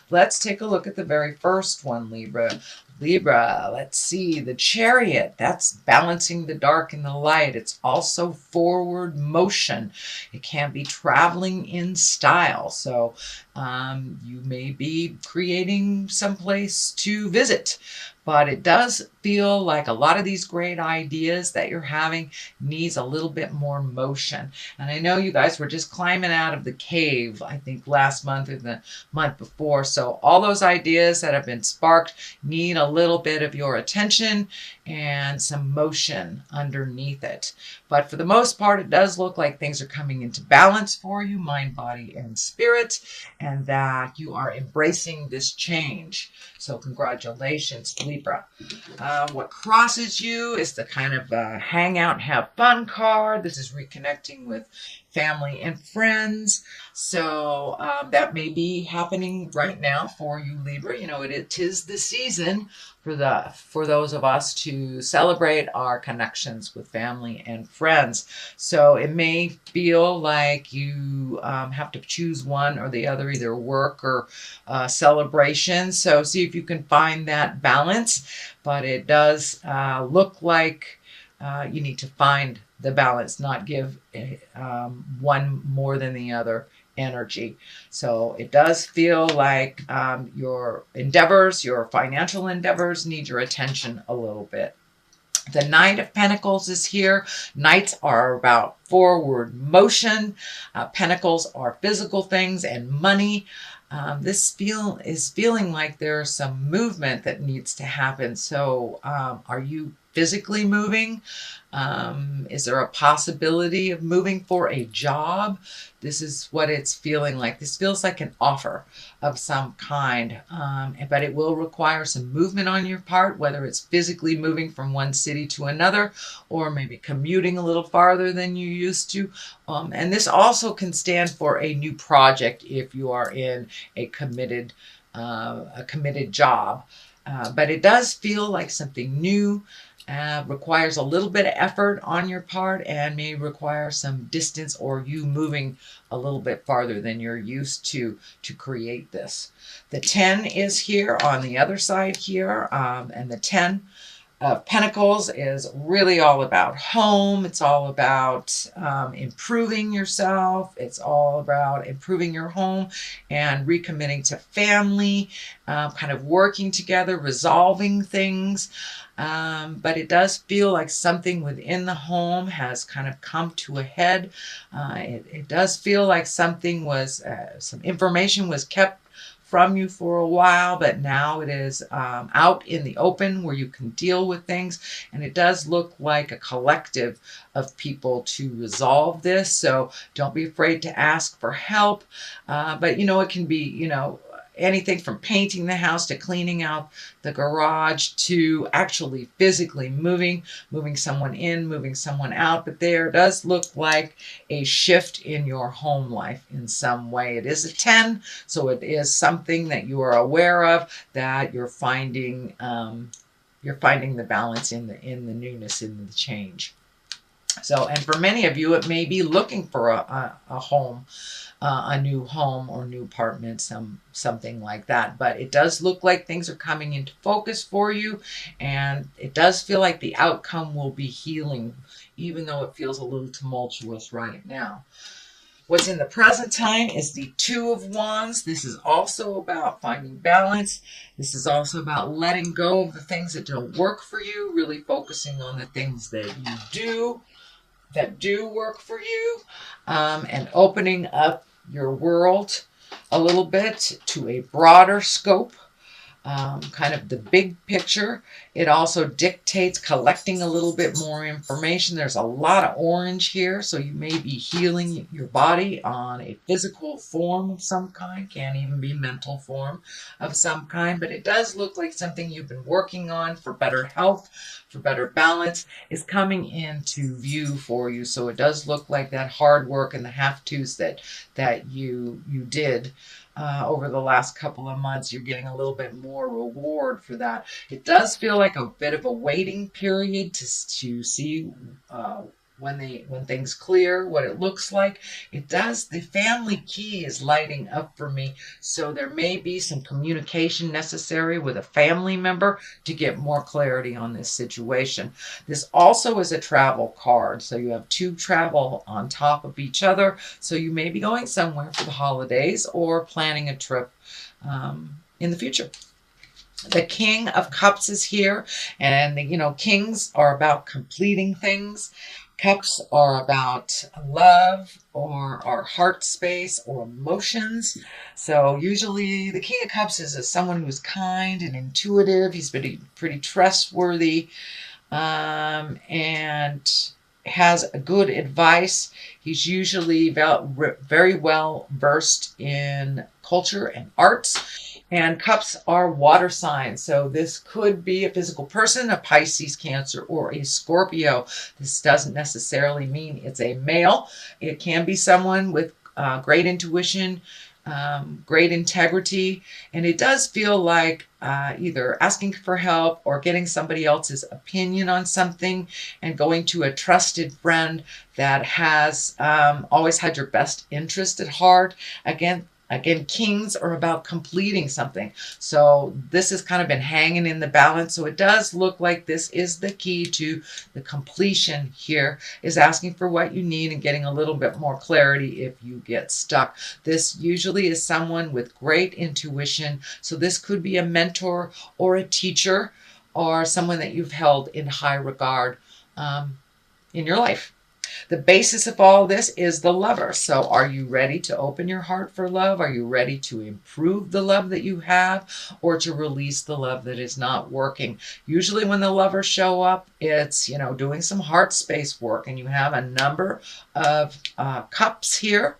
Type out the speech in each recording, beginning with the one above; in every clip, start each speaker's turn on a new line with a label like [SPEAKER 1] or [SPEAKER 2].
[SPEAKER 1] Let's take a look at the very first one, Libra. Libra, let's see, the Chariot, that's balancing the dark and the light. It's also forward motion. It can be traveling in style. So you may be creating someplace to visit, but it does feel like a lot of these great ideas that you're having needs a little bit more motion. And I know you guys were just climbing out of the cave, I think last month or the month before. So all those ideas that have been sparked need a little bit of your attention and some motion underneath it. But for the most part, it does look like things are coming into balance for you, mind, body, and spirit, and that you are embracing this change. So congratulations, Libra. What crosses you is the kind of hang out and have fun card. This is reconnecting with family and friends. So that may be happening right now for you, Libra. You know, it is the season for those of us to celebrate our connections with family and friends. So it may feel like you have to choose one or the other, either work or celebration. So see if you can find that balance. But it does look like you need to find the balance, not give one more than the other energy. So it does feel like your endeavors, your financial endeavors need your attention a little bit. The Knight of Pentacles is here. Knights are about forward motion. Pentacles are physical things and money. This is feeling like there's some movement that needs to happen. So are you physically moving? Is there a possibility of moving for a job? This is what it's feeling like. This feels like an offer of some kind, but it will require some movement on your part, whether it's physically moving from one city to another or maybe commuting a little farther than you used to. And this also can stand for a new project if you are in a committed job. But it does feel like something new. Requires a little bit of effort on your part and may require some distance or you moving a little bit farther than you're used to create this. The 10 is here on the other side here, and the 10 of Pentacles is really all about home. It's all about improving yourself. It's all about improving your home and recommitting to family, kind of working together, resolving things. But it does feel like something within the home has kind of come to a head. It does feel like something was, some information was kept from you for a while, but now it is out in the open where you can deal with things. And it does look like a collective of people to resolve this. So don't be afraid to ask for help. But, you know, it can be, you know, anything from painting the house to cleaning out the garage to actually physically moving someone in, moving someone out. But there does look like a shift in your home life in some way. It is a 10, so it is something that you are aware of, that you're finding the balance in the newness, in the change. So, and for many of you, it may be looking for a home, a new home or new apartment, something like that. But it does look like things are coming into focus for you, and it does feel like the outcome will be healing, even though it feels a little tumultuous right now. What's in the present time is the Two of Wands. This is also about finding balance. This is also about letting go of the things that don't work for you, really focusing on the things that you do, that do work for you, and opening up your world a little bit to a broader scope, kind of the big picture. It also dictates collecting a little bit more information. There's a lot of orange here, so you may be healing your body on a physical form of some kind, can even be mental form of some kind, but it does look like something you've been working on for better health, for better balance, is coming into view for you. So it does look like that hard work and the have-tos that you did over the last couple of months, you're getting a little bit more reward for that. It does feel like a bit of a waiting period to see when things clear, what it looks like. It does, the family key is lighting up for me. So there may be some communication necessary with a family member to get more clarity on this situation. This also is a travel card. So you have two travel on top of each other. So you may be going somewhere for the holidays or planning a trip in the future. The King of Cups is here, and kings are about completing things. Cups are about love or our heart space or emotions. So usually the King of Cups is someone who's kind and intuitive. He's pretty trustworthy, and has good advice. He's usually very well versed in culture and arts. And cups are water signs. So this could be a physical person, a Pisces, Cancer, or a Scorpio. This doesn't necessarily mean it's a male. It can be someone with great intuition, great integrity. And it does feel like either asking for help or getting somebody else's opinion on something and going to a trusted friend that has always had your best interest at heart. Again, kings are about completing something. So this has kind of been hanging in the balance. So it does look like this is the key to the completion here, is asking for what you need and getting a little bit more clarity if you get stuck. This usually is someone with great intuition. So this could be a mentor or a teacher or someone that you've held in high regard in your life. The basis of all this is the Lover. So are you ready to open your heart for love? Are you ready to improve the love that you have, or to release the love that is not working? Usually when the Lovers show up, it's, doing some heart space work, and you have a number of cups here.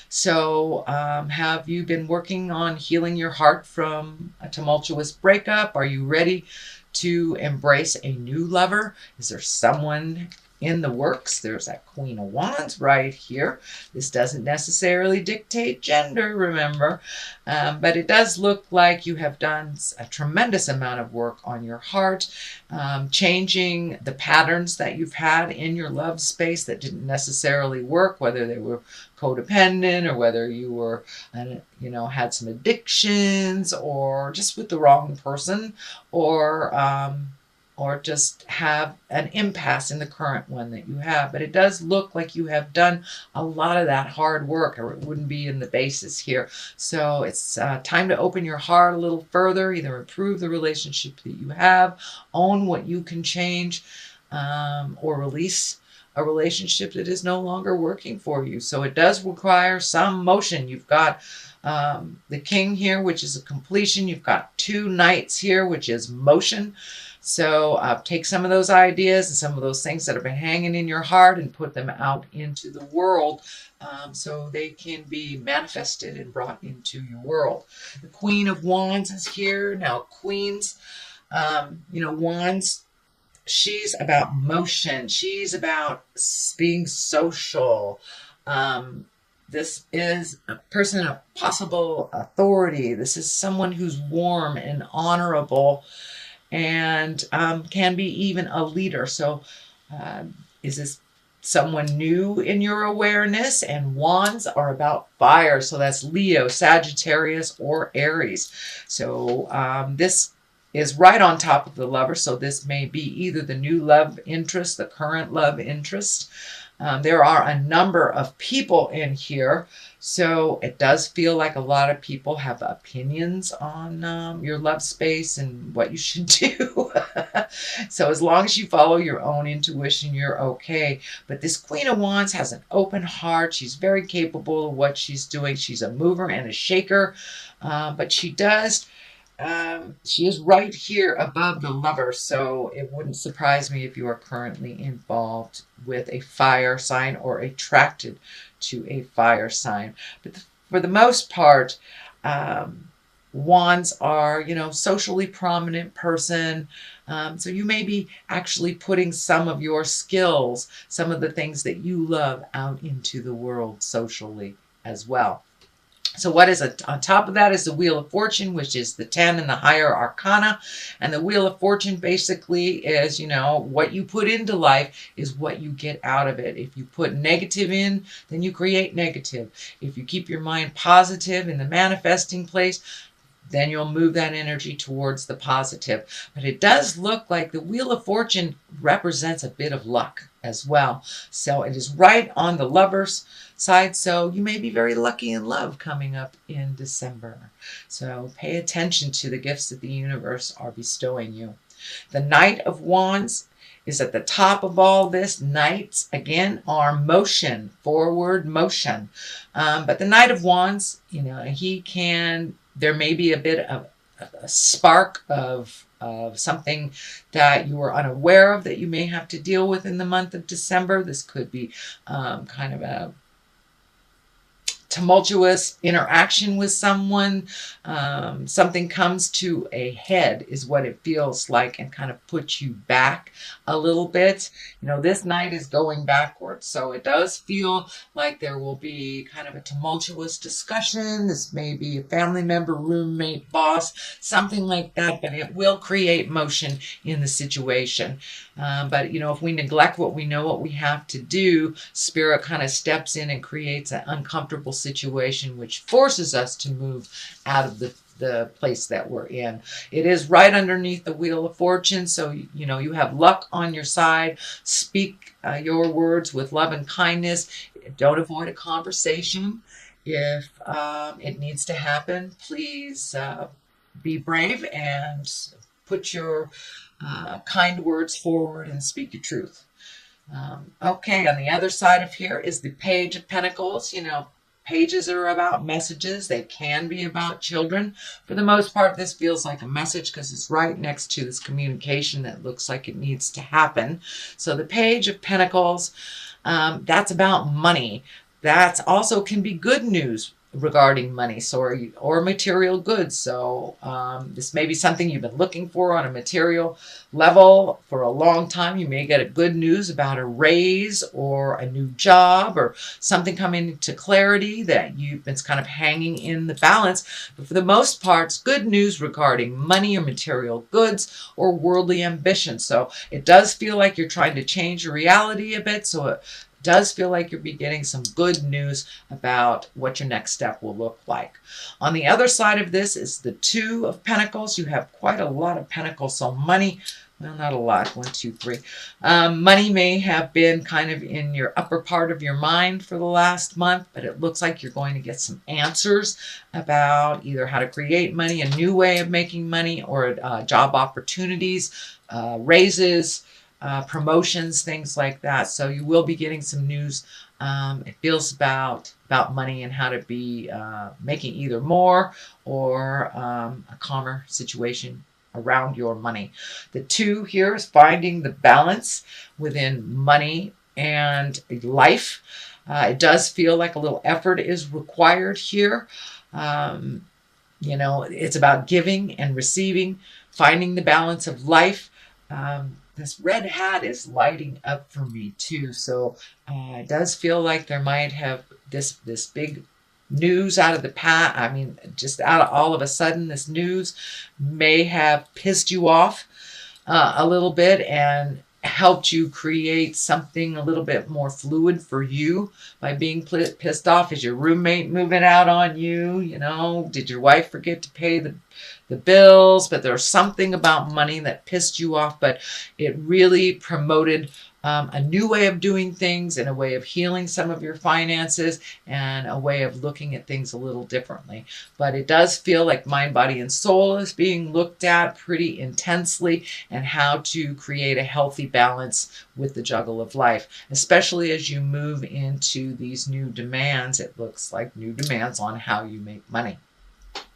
[SPEAKER 1] So have you been working on healing your heart from a tumultuous breakup? Are you ready to embrace a new lover? Is there someone in the works? There's that Queen of Wands right here. This doesn't necessarily dictate gender, remember, but it does look like you have done a tremendous amount of work on your heart, changing the patterns that you've had in your love space that didn't necessarily work, whether they were codependent or whether you were, had some addictions or just with the wrong person, or just have an impasse in the current one that you have. But it does look like you have done a lot of that hard work, or it wouldn't be in the basis here. So it's time to open your heart a little further, either improve the relationship that you have, own what you can change, or release a relationship that is no longer working for you. So it does require some motion. You've got the King here, which is a completion. You've got two Knights here, which is motion. So take some of those ideas and some of those things that have been hanging in your heart and put them out into the world, so they can be manifested and brought into your world. The Queen of Wands is here. Now, Queens, Wands, she's about motion. She's about being social. This is a person of possible authority. This is someone who's warm and honorable, and can be even a leader. So is this someone new in your awareness? And Wands are about fire. So that's Leo, Sagittarius, or Aries. So this is right on top of the Lover. So this may be either the new love interest, the current love interest. There are a number of people in here. So it does feel like a lot of people have opinions on your love space and what you should do. So as long as you follow your own intuition, you're okay. But this Queen of Wands has an open heart. She's very capable of what she's doing. She's a mover and a shaker. But she is right here above the Lover. So it wouldn't surprise me if you are currently involved with a fire sign or attracted to a fire sign. But for the most part, Wands are, socially prominent person. So you may be actually putting some of your skills, some of the things that you love out into the world socially as well. So what is on top of that is the Wheel of Fortune, which is the 10 and the higher arcana. And the Wheel of Fortune basically is, what you put into life is what you get out of it. If you put negative in, then you create negative. If you keep your mind positive in the manifesting place, then you'll move that energy towards the positive. But it does look like the Wheel of Fortune represents a bit of luck as well. So it is right on the Lovers side. So you may be very lucky in love coming up in December. So pay attention to the gifts that the universe are bestowing you. The Knight of Wands is at the top of all this. Knights, again, are motion, forward motion. But the Knight of Wands, there may be a bit of a spark of something that you were unaware of that you may have to deal with in the month of December. This could be kind of a tumultuous interaction with someone. Something comes to a head is what it feels like, and kind of puts you back a little bit. This night is going backwards, so it does feel like there will be kind of a tumultuous discussion. This may be a family member, roommate, boss, something like that, but it will create motion in the situation. But if we neglect what we know, what we have to do, Spirit kind of steps in and creates an uncomfortable situation, which forces us to move out of the place that we're in. It is right underneath the Wheel of Fortune, so you have luck on your side. Speak your words with love and kindness. Don't avoid a conversation. If it needs to happen, please be brave and put your kind words forward and speak your truth. Okay, on the other side of here is the Page of Pentacles. Pages are about messages. They can be about children. For the most part, this feels like a message because it's right next to this communication that looks like it needs to happen. So the Page of Pentacles, that's about money. That also can be good news regarding money, or material goods. So this may be something you've been looking for on a material level for a long time. You may get a good news about a raise or a new job or something coming to clarity that you've been kind of hanging in the balance. But for the most part, it's good news regarding money or material goods or worldly ambition. So it does feel like you're trying to change your reality a bit. So it does feel like you're getting some good news about what your next step will look like. On the other side of this is the Two of Pentacles. You have quite a lot of pentacles, so money, well, not a lot, 1, 2, 3. Money may have been kind of in your upper part of your mind for the last month, but it looks like you're going to get some answers about either how to create money, a new way of making money, or job opportunities, raises, promotions, things like that. So you will be getting some news. It feels about money and how to be making either more or a calmer situation around your money. The two here is finding the balance within money and life. It does feel like a little effort is required here. It's about giving and receiving, finding the balance of life. This red hat is lighting up for me too. So it does feel like there might have this big news out of the past. I mean, just out of all of a sudden, this news may have pissed you off a little bit and helped you create something a little bit more fluid for you by being pissed off. Is your roommate moving out on you? Did your wife forget to pay the bills? But there's something about money that pissed you off, but it really promoted a new way of doing things and a way of healing some of your finances and a way of looking at things a little differently. But it does feel like mind, body, and soul is being looked at pretty intensely, and how to create a healthy balance with the juggle of life, especially as you move into these new demands. It looks like new demands on how you make money.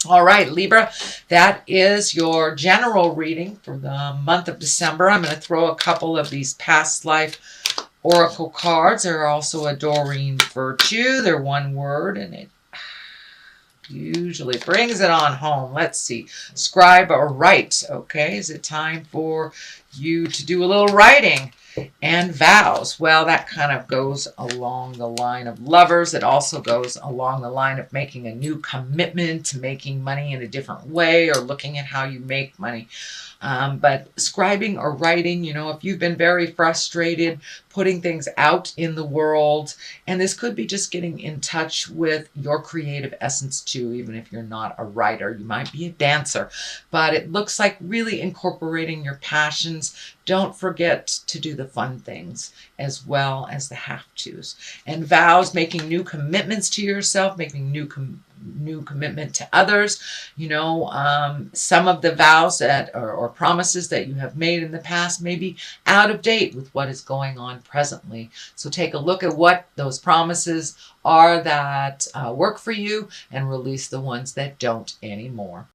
[SPEAKER 1] All right, Libra, that is your general reading for the month of December. I'm going to throw a couple of these past life oracle cards. They're also a Doreen Virtue. They're one word, and it usually brings it on home. Let's see. Scribe or write. Okay, is it time for you to do a little writing. And vows, well, that kind of goes along the line of lovers. It also goes along the line of making a new commitment to making money in a different way or looking at how you make money. But scribing or writing, if you've been very frustrated, putting things out in the world, and this could be just getting in touch with your creative essence too, even if you're not a writer, you might be a dancer, but it looks like really incorporating your passions. Don't forget to do the fun things as well as the have-tos. And vows, making new commitments to yourself, making new commitment to others. Some of the vows that or promises that you have made in the past may be out of date with what is going on presently. So take a look at what those promises are that work for you and release the ones that don't anymore.